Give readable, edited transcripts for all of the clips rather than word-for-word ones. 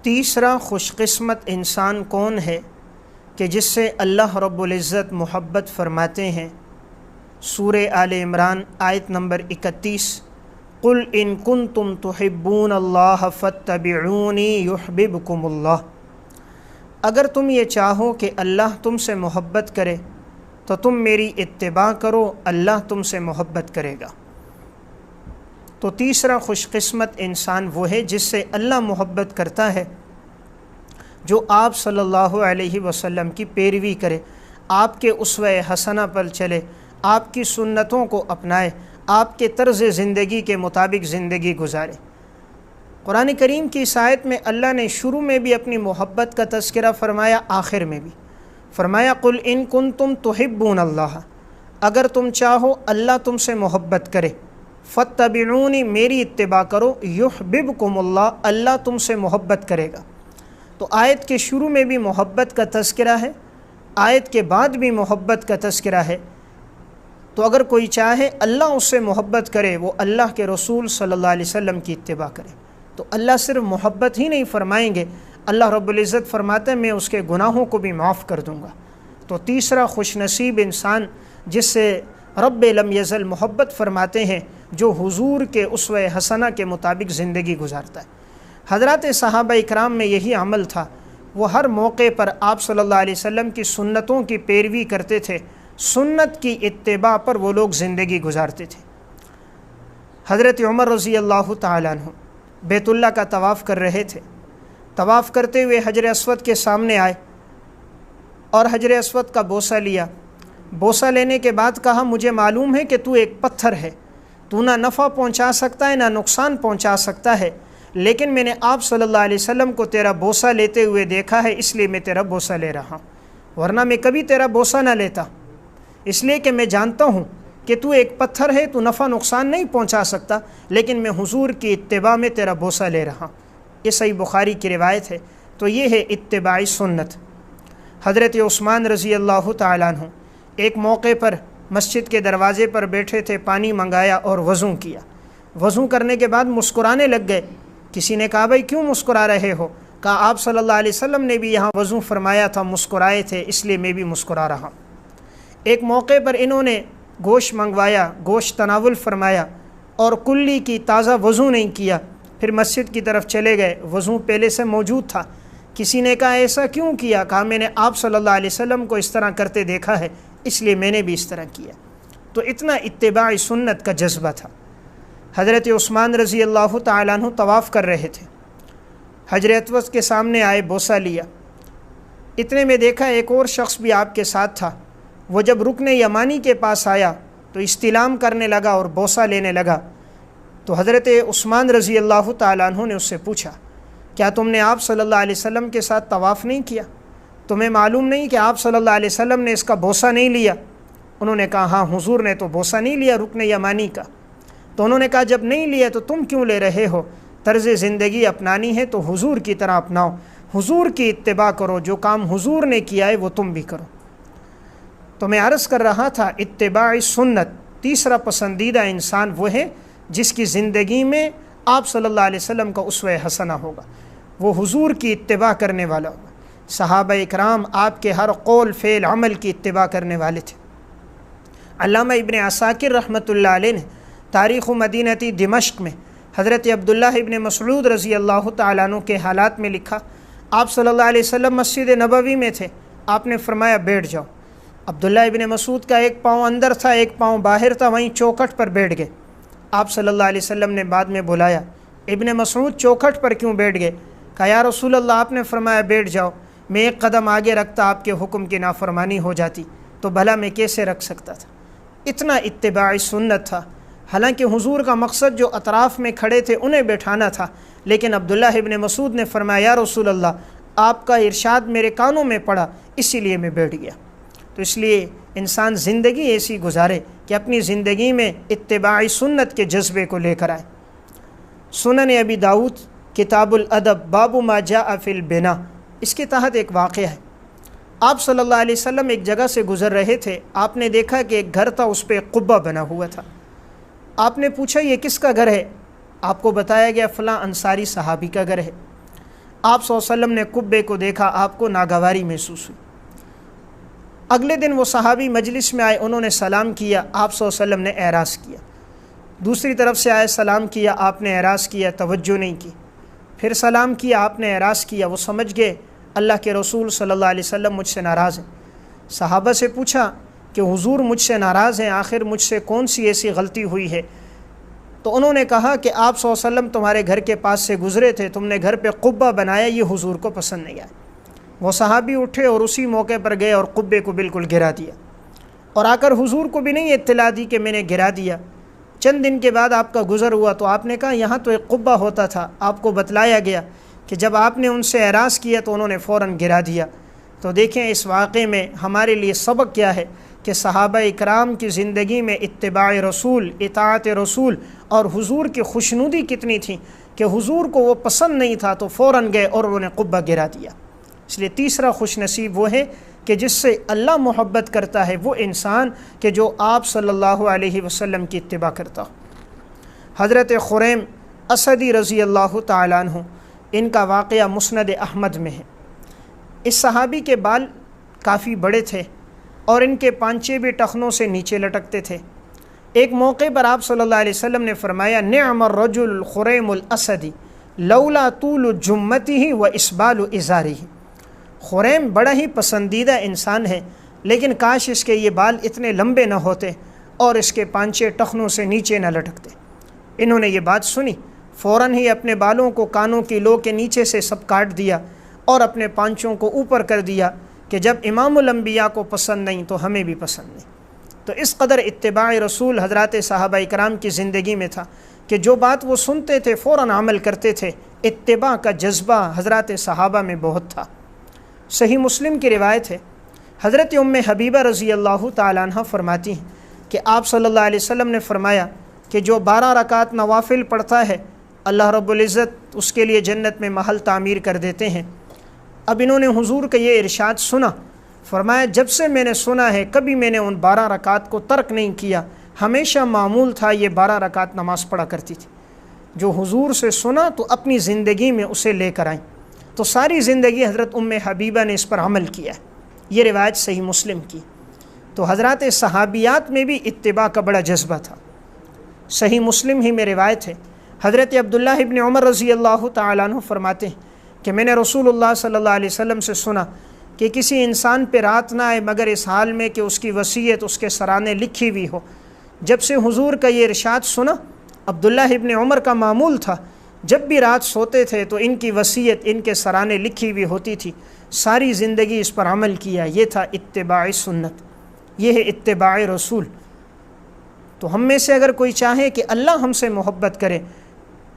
تیسرا خوش قسمت انسان کون ہے کہ جس سے اللہ رب العزت محبت فرماتے ہیں؟ سورہ آل عمران آیت نمبر 31، قل ان کنتم تحبون اللہ فاتبعونی یحببکم اللہ۔ اگر تم یہ چاہو کہ اللہ تم سے محبت کرے تو تم میری اتباع کرو، اللہ تم سے محبت کرے گا۔ تو تیسرا خوش قسمت انسان وہ ہے جس سے اللہ محبت کرتا ہے، جو آپ صلی اللہ علیہ وسلم کی پیروی کرے، آپ کے اسوہ حسنہ پر چلے، آپ کی سنتوں کو اپنائے، آپ کے طرز زندگی کے مطابق زندگی گزارے۔ قرآن کریم کی اس آیت میں اللہ نے شروع میں بھی اپنی محبت کا تذکرہ فرمایا، آخر میں بھی فرمایا قل ان کنتم تحبون اللہ، اگر تم چاہو اللہ تم سے محبت کرے، فاتبعونی میری اتباع کرو، یحببکم اللہ اللہ تم سے محبت کرے گا۔ تو آیت کے شروع میں بھی محبت کا تذکرہ ہے، آیت کے بعد بھی محبت کا تذکرہ ہے۔ تو اگر کوئی چاہے اللہ اس سے محبت کرے، وہ اللہ کے رسول صلی اللہ علیہ وسلم کی اتباع کرے، تو اللہ صرف محبت ہی نہیں فرمائیں گے، اللہ رب العزت فرماتے ہیں میں اس کے گناہوں کو بھی معاف کر دوں گا۔ تو تیسرا خوش نصیب انسان جس سے رب لم یزل محبت فرماتے ہیں، جو حضور کے اسوہ حسنہ کے مطابق زندگی گزارتا ہے۔ حضرات صحابہ اکرام میں یہی عمل تھا، وہ ہر موقع پر آپ صلی اللہ علیہ وسلم کی سنتوں کی پیروی کرتے تھے، سنت کی اتباع پر وہ لوگ زندگی گزارتے تھے۔ حضرت عمر رضی اللہ تعالیٰ عنہ بیت اللہ کا طواف کر رہے تھے، طواف کرتے ہوئے حجر اسود کے سامنے آئے اور حجر اسود کا بوسہ لیا۔ بوسہ لینے کے بعد کہا مجھے معلوم ہے کہ تو ایک پتھر ہے، تو نہ نفع پہنچا سکتا ہے نہ نقصان پہنچا سکتا ہے، لیکن میں نے آپ صلی اللہ علیہ وسلم کو تیرا بوسہ لیتے ہوئے دیکھا ہے، اس لیے میں تیرا بوسہ لے رہا ہوں، ورنہ میں کبھی تیرا بوسہ نہ لیتا، اس لیے کہ میں جانتا ہوں کہ تو ایک پتھر ہے، تو نفع نقصان نہیں پہنچا سکتا، لیکن میں حضور کی اتباع میں تیرا بوسہ لے رہا ہوں۔ یہ صحیح بخاری کی روایت ہے۔ تو یہ ہے اتباعی سنت۔ حضرت عثمان رضی اللہ تعالیٰ عنہ ایک موقع پر مسجد کے دروازے پر بیٹھے تھے، پانی منگایا اور وضو کیا۔ وضو کرنے کے بعد مسکرانے لگ گئے۔ کسی نے کہا بھائی کیوں مسکرا رہے ہو؟ کہا آپ صلی اللہ علیہ وسلم نے بھی یہاں وضو فرمایا تھا، مسکرائے تھے، اس لیے میں بھی مسکرا رہا ہوں۔ ایک موقع پر انہوں نے گوشت منگوایا، گوشت تناول فرمایا اور کلی کی تازہ وضو نہیں کیا، پھر مسجد کی طرف چلے گئے، وضو پہلے سے موجود تھا۔ کسی نے کہا ایسا کیوں کیا؟ کہا میں نے آپ صلی اللہ علیہ وسلم کو اس طرح کرتے دیکھا ہے، اس لیے میں نے بھی اس طرح کیا۔ تو اتنا اتباع سنت کا جذبہ تھا۔ حضرت عثمان رضی اللہ تعالیٰ عنہ طواف کر رہے تھے، حجر اسود کے سامنے آئے، بوسہ لیا۔ اتنے میں دیکھا ایک اور شخص بھی آپ کے ساتھ تھا، وہ جب رکن یمانی کے پاس آیا تو استلام کرنے لگا اور بوسہ لینے لگا۔ تو حضرت عثمان رضی اللہ تعالیٰ عنہ نے اس سے پوچھا کیا تم نے آپ صلی اللہ علیہ وسلم کے ساتھ طواف نہیں کیا؟ تمہیں معلوم نہیں کہ آپ صلی اللہ علیہ وسلم نے اس کا بوسہ نہیں لیا؟ انہوں نے کہا ہاں حضور نے تو بوسہ نہیں لیا رکن یمانی کا۔ تو انہوں نے کہا جب نہیں لیا تو تم کیوں لے رہے ہو؟ طرز زندگی اپنانی ہے تو حضور کی طرح اپناؤ، حضور کی اتباع کرو، جو کام حضور نے کیا ہے وہ تم بھی کرو۔ تو میں عرض کر رہا تھا اتباع سنت، تیسرا پسندیدہ انسان وہ ہے جس کی زندگی میں آپ صلی اللہ علیہ وسلم کا اسوہ حسنہ ہوگا، وہ حضور کی اتباع کرنے والا ہوگا۔ صحابہ اکرام آپ کے ہر قول فعل عمل کی اتباع کرنے والے تھے۔ علامہ ابن عساکر رحمۃ اللہ علیہ نے تاریخ مدینتی دمشق میں حضرت عبداللہ ابن مسعود رضی اللہ تعالیٰ عنہ کے حالات میں لکھا، آپ صلی اللہ علیہ وسلم مسجد نبوی میں تھے، آپ نے فرمایا بیٹھ جاؤ۔ عبداللہ ابن مسعود کا ایک پاؤں اندر تھا، ایک پاؤں باہر تھا، وہیں چوکھٹ پر بیٹھ گئے۔ آپ صلی اللہ علیہ وسلم نے بعد میں بلایا، ابن مسعود چوکھٹ پر کیوں بیٹھ گئے؟ کہا یا رسول اللہ آپ نے فرمایا بیٹھ جاؤ، میں ایک قدم آگے رکھتا آپ کے حکم کی نافرمانی ہو جاتی، تو بھلا میں کیسے رکھ سکتا تھا؟ اتنا اتباعی سنت تھا۔ حالانکہ حضور کا مقصد جو اطراف میں کھڑے تھے انہیں بیٹھانا تھا، لیکن عبداللہ ابن مسعود نے فرمایا یا رسول اللہ آپ کا ارشاد میرے کانوں میں پڑا، اسی لیے میں بیٹھ گیا۔ تو اس لیے انسان زندگی ایسی گزارے کہ اپنی زندگی میں اتباعی سنت کے جذبے کو لے کر آئے۔ سنن ابی داؤد کتاب الادب باب ما جاء فی البنا، اس کے تحت ایک واقعہ ہے۔ آپ صلی اللہ علیہ وسلم ایک جگہ سے گزر رہے تھے، آپ نے دیکھا کہ ایک گھر تھا، اس پہ ایک قبہ بنا ہوا تھا۔ آپ نے پوچھا یہ کس کا گھر ہے؟ آپ کو بتایا گیا فلاں انصاری صحابی کا گھر ہے۔ آپ صلی اللہ علیہ وسلم نے قبے کو دیکھا، آپ کو ناگواری محسوس ہوئی۔ اگلے دن وہ صحابی مجلس میں آئے، انہوں نے سلام کیا، آپ صلی اللہ علیہ وسلم نے اعراض کیا۔ دوسری طرف سے آئے، سلام کیا، آپ نے اعراض کیا، توجہ نہیں کی۔ پھر سلام کیا، آپ نے اعراض کیا۔ وہ سمجھ گئے اللہ کے رسول صلی اللہ علیہ وسلم مجھ سے ناراض ہیں۔ صحابہ سے پوچھا کہ حضور مجھ سے ناراض ہیں، آخر مجھ سے کون سی ایسی غلطی ہوئی ہے؟ تو انہوں نے کہا کہ آپ صلی اللہ علیہ وسلم تمہارے گھر کے پاس سے گزرے تھے، تم نے گھر پہ قبہ بنایا، یہ حضور کو پسند نہیں آیا۔ وہ صحابی اٹھے اور اسی موقع پر گئے اور قبے کو بالکل گرا دیا، اور آ کر حضور کو بھی نہیں اطلاع دی کہ میں نے گرا دیا۔ چند دن کے بعد آپ کا گزر ہوا تو آپ نے کہا یہاں تو ایک قبہ ہوتا تھا، آپ کو بتلایا گیا کہ جب آپ نے ان سے اعراض کیا تو انہوں نے فوراً گرا دیا۔ تو دیکھیں اس واقعے میں ہمارے لیے سبق کیا ہے کہ صحابہ اکرام کی زندگی میں اتباع رسول، اطاعت رسول اور حضور کی خوشنودی کتنی تھی کہ حضور کو وہ پسند نہیں تھا تو فوراً گئے اور انہوں نے قبہ گرا دیا۔ اس لیے تیسرا خوش نصیب وہ ہے کہ جس سے اللہ محبت کرتا ہے، وہ انسان کہ جو آپ صلی اللہ علیہ وسلم کی اتباع کرتا ہو۔ حضرت خریم اسدی رضی اللہ تعالیٰ عنہ، ان کا واقعہ مسند احمد میں ہے۔ اس صحابی کے بال کافی بڑے تھے اور ان کے پانچے بھی ٹخنوں سے نیچے لٹکتے تھے۔ ایک موقع پر آپ صلی اللہ علیہ وسلم نے فرمایا نعم الرجل خریم الاسدی لولا طول جمتہ و اسبال ازارہ۔ خریم بڑا ہی پسندیدہ انسان ہے، لیکن کاش اس کے یہ بال اتنے لمبے نہ ہوتے اور اس کے پانچے ٹخنوں سے نیچے نہ لٹکتے۔ انہوں نے یہ بات سنی، فوراً ہی اپنے بالوں کو کانوں کی لو کے نیچے سے سب کاٹ دیا اور اپنے پانچوں کو اوپر کر دیا کہ جب امام الانبیاء کو پسند نہیں تو ہمیں بھی پسند نہیں۔ تو اس قدر اتباع رسول حضرات صحابہ اکرام کی زندگی میں تھا کہ جو بات وہ سنتے تھے فوراً عمل کرتے تھے۔ اتباع کا جذبہ حضرات صحابہ میں بہت تھا۔ صحیح مسلم کی روایت ہے، حضرت ام حبیبہ رضی اللہ تعالیٰ عنہ فرماتی ہیں کہ آپ صلی اللہ علیہ وسلم نے فرمایا کہ جو 12 رکعت نوافل پڑھتا ہے اللہ رب العزت اس کے لیے جنت میں محل تعمیر کر دیتے ہیں۔ اب انہوں نے حضور کا یہ ارشاد سنا، فرمایا جب سے میں نے سنا ہے کبھی میں نے ان 12 رکعت کو ترک نہیں کیا، ہمیشہ معمول تھا یہ 12 رکعت نماز پڑھا کرتی تھی۔ جو حضور سے سنا تو اپنی زندگی میں اسے لے کر آئیں، تو ساری زندگی حضرت ام حبیبہ نے اس پر عمل کیا ہے۔ یہ روایت صحیح مسلم کی۔ تو حضرات صحابیات میں بھی اتباع کا بڑا جذبہ تھا۔ صحیح مسلم ہی میں روایت ہے، حضرت عبداللہ ابن عمر رضی اللہ تعالیٰ عنہ فرماتے ہیں کہ میں نے رسول اللہ صلی اللہ علیہ وسلم سے سنا کہ کسی انسان پہ رات نہ آئے مگر اس حال میں کہ اس کی وصیت اس کے سرانے لکھی ہوئی ہو۔ جب سے حضور کا یہ ارشاد سنا، عبداللہ ابن عمر کا معمول تھا جب بھی رات سوتے تھے تو ان کی وصیت ان کے سرانے لکھی ہوئی ہوتی تھی، ساری زندگی اس پر عمل کیا۔ یہ تھا اتباع سنت، یہ ہے اتباع رسول۔ تو ہم میں سے اگر کوئی چاہے کہ اللہ ہم سے محبت کرے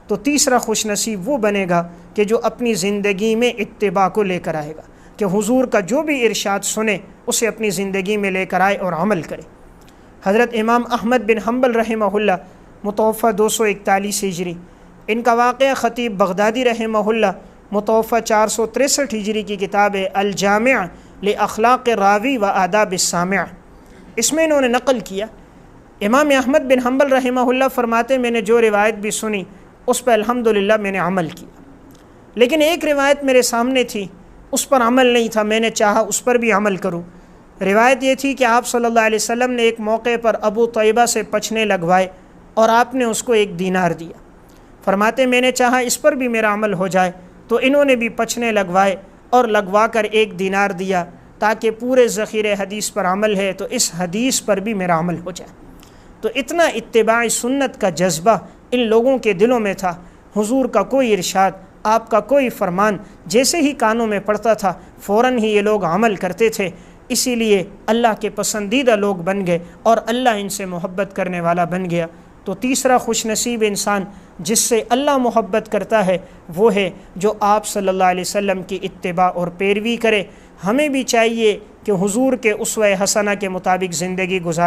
تو تیسرا خوش نصیب وہ بنے گا کہ جو اپنی زندگی میں اتباع کو لے کر آئے گا، کہ حضور کا جو بھی ارشاد سنے اسے اپنی زندگی میں لے کر آئے اور عمل کرے۔ حضرت امام احمد بن حنبل رحمہ اللہ متوفہ 241 ہجری، ان کا واقعہ خطیب بغدادی رحمہ اللہ متوفہ 463 ہجری کی کتاب ہے الجامع لاخلاق راوی و آداب السامع، اس میں انہوں نے نقل کیا۔ امام احمد بن حنبل رحمہ اللہ فرماتے میں نے جو روایت بھی سنی اس پر الحمدللہ میں نے عمل کیا، لیکن ایک روایت میرے سامنے تھی اس پر عمل نہیں تھا، میں نے چاہا اس پر بھی عمل کروں۔ روایت یہ تھی کہ آپ صلی اللہ علیہ وسلم نے ایک موقع پر ابو طیبہ سے پچھنے لگوائے اور آپ نے اس کو 1 دینار دیا۔ فرماتے میں نے چاہا اس پر بھی میرا عمل ہو جائے، تو انہوں نے بھی پچھنے لگوائے اور لگوا کر 1 دینار دیا تاکہ پورے ذخیرے حدیث پر عمل ہے تو اس حدیث پر بھی میرا عمل ہو جائے۔ تو اتنا اتباع سنت کا جذبہ ان لوگوں کے دلوں میں تھا۔ حضور کا کوئی ارشاد، آپ کا کوئی فرمان جیسے ہی کانوں میں پڑتا تھا فوراً ہی یہ لوگ عمل کرتے تھے، اسی لیے اللہ کے پسندیدہ لوگ بن گئے اور اللہ ان سے محبت کرنے والا بن گیا۔ تو تیسرا خوش نصیب انسان جس سے اللہ محبت کرتا ہے وہ ہے جو آپ صلی اللہ علیہ وسلم کی اتباع اور پیروی کرے۔ ہمیں بھی چاہیے کہ حضور کے اسوہ حسنہ کے مطابق زندگی گزارے۔